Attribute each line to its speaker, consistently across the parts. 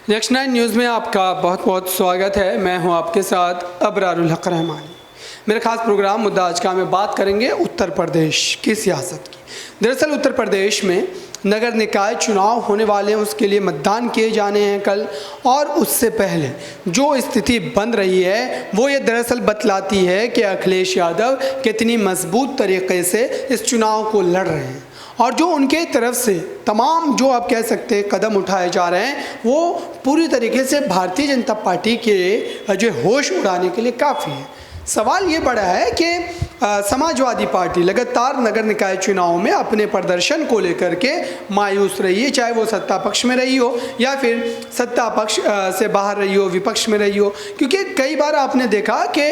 Speaker 1: Next 9 news में आपका बहुत बहुत स्वागत है। मैं हूं आपके साथ अबरारुल हक रहमानी। मेरा खास प्रोग्राम मुद्दा आज का में बात करेंगे उत्तर प्रदेश की सियासत की। दरअसल उत्तर प्रदेश में नगर निकाय चुनाव होने वाले हैं, उसके लिए मतदान किए जाने हैं कल, और उससे पहले जो स्थिति बन रही है वो ये दरअसल बतलाती है कि अखिलेश यादव कितनी मजबूत तरीके से इस चुनाव को लड़ रहे हैं, और जो उनके तरफ से तमाम जो आप कह सकते हैं कदम उठाए जा रहे हैं वो पूरी तरीके से भारतीय जनता पार्टी के जो होश उड़ाने के लिए काफ़ी है। सवाल ये बड़ा है कि समाजवादी पार्टी लगातार नगर निकाय चुनाव में अपने प्रदर्शन को लेकर के मायूस रही है, चाहे वो सत्ता पक्ष में रही हो या फिर सत्ता पक्ष से बाहर रही हो, विपक्ष में रही हो। क्योंकि कई बार आपने देखा कि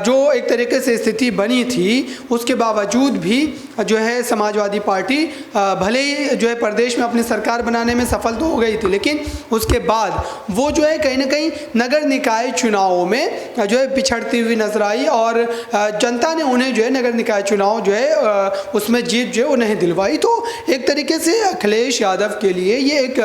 Speaker 1: जो एक तरीके से स्थिति बनी थी उसके बावजूद भी जो है समाजवादी पार्टी भले ही जो है प्रदेश में अपनी सरकार बनाने में सफल तो हो गई थी, लेकिन उसके बाद वो जो है कहीं ना कहीं नगर निकाय चुनावों में जो है पिछड़ती हुई नजर आई, और जनता ने उन्हें जो है नगर निकाय चुनाव जो है उसमें जीत जो है वो नहीं दिलवाई। तो एक तरीके से अखिलेश यादव के लिए ये एक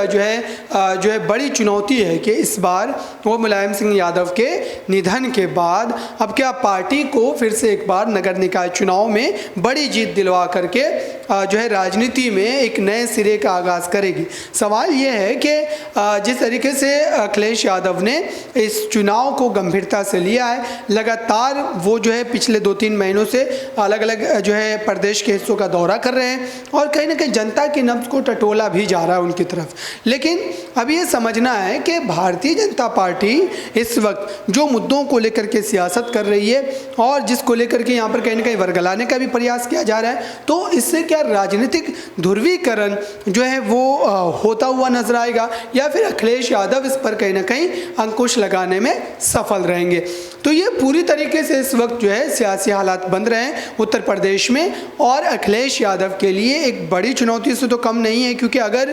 Speaker 1: जो है बड़ी चुनौती है कि इस बार वो मुलायम सिंह यादव के निधन के बाद अब क्या पार्टी को फिर से एक बार नगर निकाय चुनाव में बड़ी जीत दिलवा करके जो है राजनीति में एक नए सिरे का आगाज़ करेगी। सवाल ये है कि जिस तरीके से अखिलेश यादव ने इस चुनाव को गंभीरता से लिया है, लगातार वो जो है पिछले 2-3 महीनों से अलग अलग जो है प्रदेश के हिस्सों का दौरा कर रहे हैं और कहीं ना कहीं जनता की नब्ज को टटोला भी जा रहा है उनकी तरफ। लेकिन अब ये समझना है कि भारतीय जनता पार्टी इस वक्त जो मुद्दों को लेकर के सियासत कर रही है और जिसको लेकर के यहाँ पर कहीं ना कहीं वर्गलाने का भी प्रयास किया जा रहा है, तो इससे क्या राजनीतिक ध्रुवीकरण जो है वो होता हुआ नजर आएगा या फिर अखिलेश यादव इस पर कहीं ना कहीं अंकुश लगाने में सफल रहेंगे। तो ये पूरी तरीके से इस वक्त जो है सियासी हालात बन रहे हैं उत्तर प्रदेश में, और अखिलेश यादव के लिए एक बड़ी चुनौती से तो कम नहीं है, क्योंकि अगर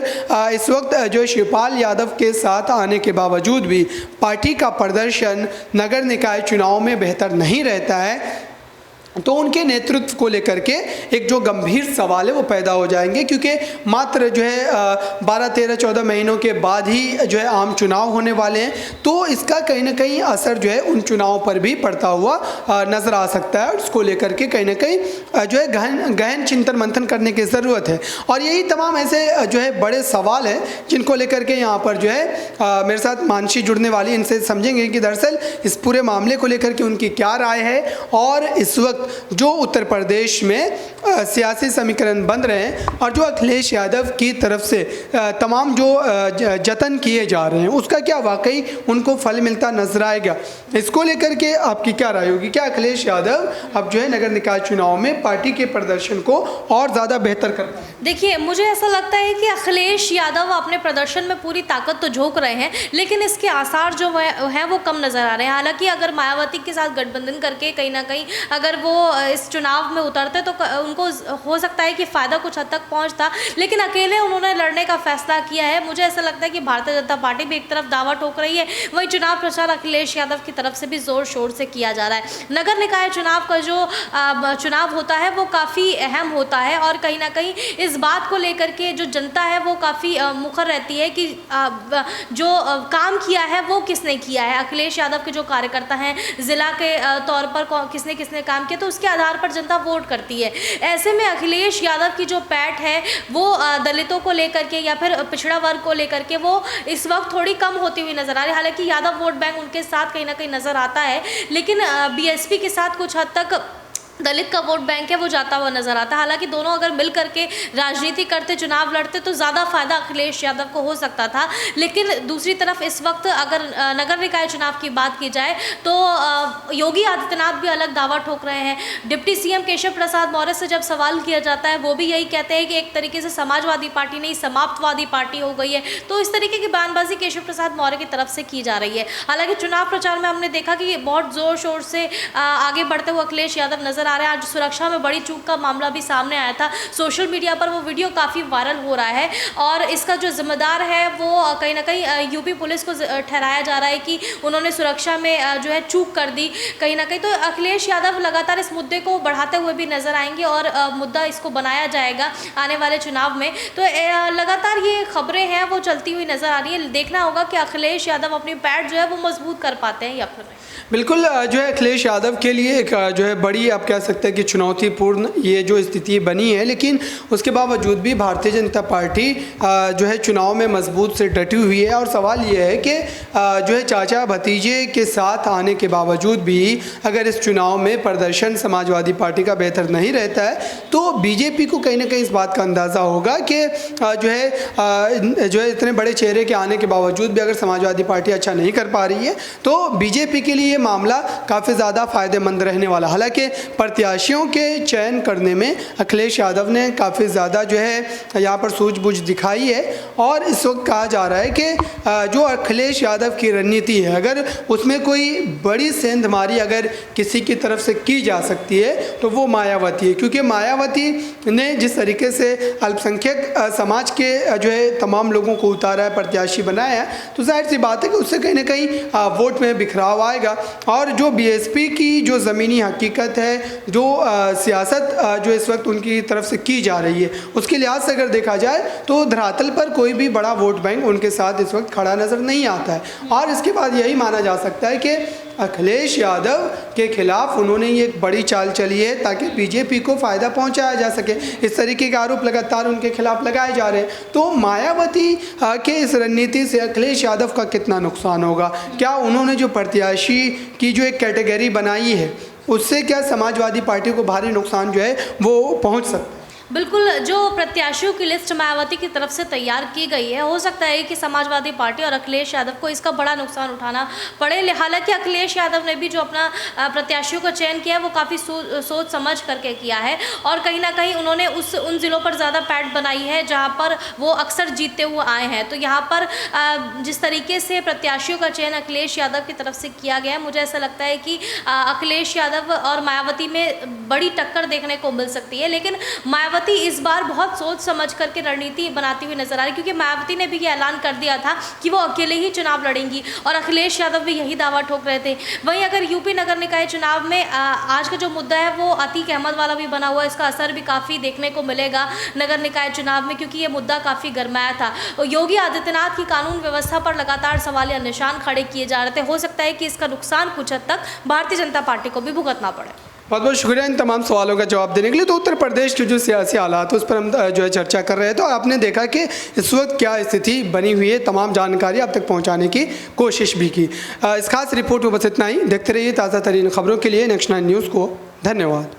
Speaker 1: इस वक्त जो शिवपाल यादव के साथ आने के बावजूद भी पार्टी का प्रदर्शन नगर निकाय चुनाव में बेहतर नहीं रहता है तो उनके नेतृत्व को लेकर के एक जो गंभीर सवाल है वो पैदा हो जाएंगे, क्योंकि मात्र जो है 12, 13, 14 महीनों के बाद ही जो है आम चुनाव होने वाले हैं। तो इसका कहीं ना कहीं असर जो है उन चुनावों पर भी पड़ता हुआ नज़र आ सकता है, और इसको लेकर के कहीं ना कहीं जो है गहन चिंतन मंथन करने की ज़रूरत है। और यही तमाम ऐसे जो है बड़े सवाल हैं जिनको लेकर के यहाँ पर जो है मेरे साथ मानसी जुड़ने वाली, इनसे समझेंगे कि दरअसल इस पूरे मामले को लेकर के उनकी क्या राय है, और इस वक्त जो उत्तर प्रदेश में सियासी समीकरण बन रहे हैं और जो अखिलेश यादव की तरफ से तमाम जो जतन किए जा रहे हैं उसका क्या वाकई उनको फल मिलता नजर आएगा, इसको लेकर के आपकी क्या राय होगी? क्या अखिलेश यादव अब जो है नगर निकाय चुनाव में पार्टी के प्रदर्शन को और ज़्यादा बेहतर कर पाए?
Speaker 2: देखिए, मुझे ऐसा लगता है कि अखिलेश यादव अपने प्रदर्शन में पूरी ताकत तो झोंक रहे हैं, लेकिन इसके आसार जो है वो कम नज़र आ रहे हैं। हालांकि अगर मायावती के साथ गठबंधन करके कहीं ना कहीं अगर वो इस चुनाव में उतरते तो उनको हो सकता है कि फ़ायदा कुछ हद तक पहुंचता, लेकिन अकेले उन्होंने लड़ने का फैसला किया है। मुझे ऐसा लगता है कि भारतीय जनता पार्टी भी एक तरफ दावा ठोक रही है, वहीं चुनाव प्रचार अखिलेश यादव की तरफ से भी ज़ोर शोर से किया जा रहा है। नगर निकाय चुनाव का जो चुनाव होता है वो काफ़ी अहम होता है, और कहीं ना कहीं इस बात को लेकर के जो जनता है वो काफ़ी मुखर रहती है कि जो काम किया है वो किसने किया है। अखिलेश यादव के जो कार्यकर्ता हैं ज़िला के तौर पर किसने किसने काम किया, तो उसके आधार पर जनता वोट करती है। ऐसे में अखिलेश यादव की जो पैठ है वो दलितों को लेकर के या फिर पिछड़ा वर्ग को लेकर के वो इस वक्त थोड़ी कम होती हुई नजर आ रही है। हालांकि यादव वोट बैंक उनके साथ कहीं ना कहीं नजर आता है, लेकिन बीएसपी के साथ कुछ हद तक दलित का वोट बैंक है वो जाता हुआ नजर आता है। हालांकि दोनों अगर मिल करके राजनीति करते, चुनाव लड़ते तो ज़्यादा फायदा अखिलेश यादव को हो सकता था। लेकिन दूसरी तरफ इस वक्त अगर नगर निकाय चुनाव की बात की जाए तो योगी आदित्यनाथ भी अलग दावा ठोक रहे हैं। डिप्टी सीएम केशव प्रसाद मौर्य से जब सवाल किया जाता है वो भी यही कहते हैं कि एक तरीके से समाजवादी पार्टी नहीं समाप्तवादी पार्टी हो गई है। तो इस तरीके की बयानबाजी केशव प्रसाद मौर्य की तरफ से की जा रही है। हालांकि चुनाव प्रचार में हमने देखा कि बहुत ज़ोर शोर से आगे बढ़ते हुए अखिलेश यादव नजर आ रहे हैं। आज सुरक्षा में बड़ी चूक का मामला भी सामने आया था, सोशल मीडिया पर वो वीडियो काफ़ी वायरल हो रहा है और इसका जो जिम्मेदार है वो कहीं ना कहीं यूपी पुलिस को ठहराया जा रहा है कि उन्होंने सुरक्षा में जो है चूक कर दी कहीं ना कहीं। तो अखिलेश यादव लगातार इस मुद्दे को बढ़ाते हुए भी नजर आएंगे और मुद्दा इसको बनाया जाएगा आने वाले चुनाव में। तो लगातार ये खबरें हैं वो चलती हुई नजर आ रही है। देखना होगा कि अखिलेश यादव अपनी पैठ जो है वो मजबूत कर पाते हैं या फिर नहीं।
Speaker 1: बिल्कुल जो है अखिलेश यादव के लिए एक जो है बड़ी आप कह सकते हैं कि चुनौतीपूर्ण ये जो स्थिति बनी है, लेकिन उसके बावजूद भी भारतीय जनता पार्टी जो है चुनाव में मजबूत से डटी हुई है। और सवाल ये है कि जो है चाचा भतीजे के साथ आने के बावजूद भी अगर इस चुनाव में प्रदर्शन समाजवादी पार्टी का बेहतर नहीं रहता है तो बीजेपी को कहीं ना कहीं इस बात का अंदाज़ा होगा कि जो है इतने बड़े चेहरे के आने के बावजूद भी अगर समाजवादी पार्टी अच्छा नहीं कर पा रही है तो बीजेपी के लिए मामला काफ़ी ज़्यादा फ़ायदेमंद रहने वाला। हालांकि प्रत्याशियों के चयन करने में अखिलेश यादव ने काफ़ी ज़्यादा जो है यहाँ पर सूझबूझ दिखाई है और इस वक्त कहा जा रहा है कि जो अखिलेश यादव की रणनीति है अगर उसमें कोई बड़ी सेंधमारी अगर किसी की तरफ से की जा सकती है तो वो मायावती है, क्योंकि मायावती ने जिस तरीके से अल्पसंख्यक समाज के जो है तमाम लोगों को उतारा है, प्रत्याशी बनाया है, तो जाहिर सी बात है कि उससे कहीं ना कहीं वोट में बिखराव आएगा। और जो बीएसपी की जो ज़मीनी हकीकत है, जो सियासत जो इस वक्त उनकी तरफ से की जा रही है, उसके लिहाज से अगर देखा जाए तो धरातल पर कोई भी बड़ा वोट बैंक उनके साथ इस वक्त खड़ा नज़र नहीं आता है। और इसके बाद यही माना जा सकता है कि अखिलेश यादव के खिलाफ उन्होंने ये एक बड़ी चाल चली है ताकि बीजेपी को फ़ायदा पहुंचाया जा सके। इस तरीके के आरोप लगातार उनके खिलाफ लगाए जा रहे हैं। तो मायावती के इस रणनीति से अखिलेश यादव का कितना नुकसान होगा, क्या उन्होंने जो प्रत्याशी की जो एक कैटेगरी बनाई है उससे क्या समाजवादी पार्टी को भारी नुकसान जो है वो पहुँच सकता है?
Speaker 2: बिल्कुल, जो प्रत्याशियों की लिस्ट मायावती की तरफ से तैयार की गई है, हो सकता है कि समाजवादी पार्टी और अखिलेश यादव को इसका बड़ा नुकसान उठाना पड़े। हालांकि अखिलेश यादव ने भी जो अपना प्रत्याशियों का चयन किया है वो काफ़ी सोच समझ करके किया है और कहीं ना कहीं उन्होंने उन ज़िलों पर ज़्यादा पैठ बनाई है जहाँ पर वो अक्सर जीतते हुए आए हैं। तो यहाँ पर जिस तरीके से प्रत्याशियों का चयन अखिलेश यादव की तरफ से किया गया है, मुझे ऐसा लगता है कि अखिलेश यादव और मायावती में बड़ी टक्कर देखने को मिल सकती है। लेकिन मायावती इस बार बहुत सोच समझ करके रणनीति बनाती हुई नजर आ रही, क्योंकि मायावती ने भी ये ऐलान कर दिया था कि वो अकेले ही चुनाव लड़ेंगी और अखिलेश यादव भी यही दावा ठोक रहे थे। वहीं अगर यूपी नगर निकाय चुनाव में आज का जो मुद्दा है वो अतीक अहमद वाला भी बना हुआ है, इसका असर भी काफ़ी देखने को मिलेगा नगर निकाय चुनाव में, क्योंकि ये मुद्दा काफ़ी गरमाया था। योगी आदित्यनाथ की कानून व्यवस्था पर लगातार सवालिया निशान खड़े किए जा रहे थे। हो सकता है कि इसका नुकसान कुछ हद तक भारतीय जनता पार्टी को भी भुगतना पड़े।
Speaker 1: बहुत बहुत शुक्रिया इन तमाम सवालों का जवाब देने के लिए। तो उत्तर प्रदेश के जो सियासी हालात उस पर हम जो है चर्चा कर रहे थे और आपने देखा कि इस वक्त क्या स्थिति बनी हुई है, तमाम जानकारी आप तक पहुंचाने की कोशिश भी की। इस खास रिपोर्ट में बस इतना ही। देखते रहिए ताज़ा तरीन खबरों के लिए नेक्स्ट 9 न्यूज़ को। धन्यवाद।